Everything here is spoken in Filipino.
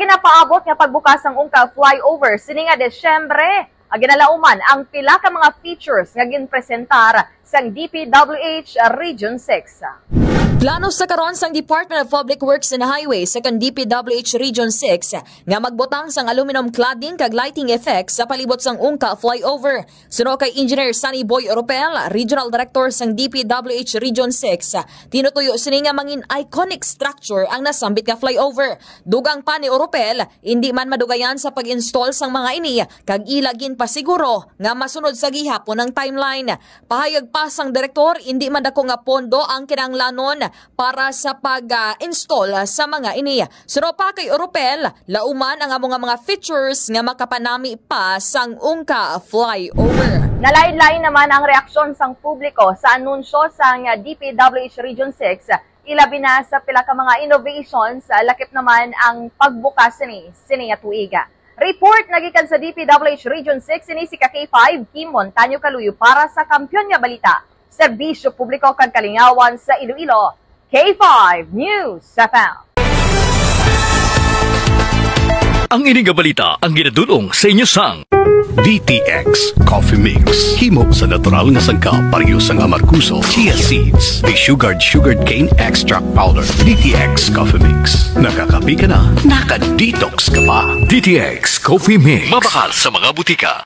pinapaabot nga pagbukas ng Ungka flyover sini nga Desyembre. Ginalauman ang pila ka mga features nga ginpresentar sang DPWH Region 6. Plano sa karon sang Department of Public Works and Highways sa DPWH Region 6 nga magbutang sang aluminum cladding kag lighting effects sa palibot sang Ungka flyover. Suno kay Engineer Sunny Boy Oropel, Regional Director sang DPWH Region 6, tinutuyo sini nga mangin iconic structure ang nasambit nga flyover. Dugang pa ni Oropel, hindi man madugayan sa pag-install sang mga ini kag ilagin pa siguro nga masunod sa gihapon ng timeline. Pahayag pa sang direktor, hindi man dako nga pondo ang kinahanglanon para sa pag-install sa mga ini. Suno pa kay Oropel, lauman ang among mga features nga makapanami pa sang Ungka flyover. Nalain-lain naman ang reaksyon sang publiko sa anunsyo sang DPWH Region 6. Ilabi na sa pila ka mga innovations, lakip naman ang pagbukas sini nga tuiga. Report nagikan sa DPWH Region 6 ini si K5 Kim Montaño Kaluyo para sa Kampiyon nga Balita. Serbisyo Publiko kag Kalingawan sa Iloilo, K5 News FM. Ang ining balita ang ginadulong sa inyo sang DTX Coffee Mix. Himo sa natural nga sangka pareho sang amarkuso, chia seeds, sugared cane extract powder. DTX Coffee Mix. Nakakapi ka na, naka-detox ka pa. DTX Coffee Mix. Mabakal sa mga butika.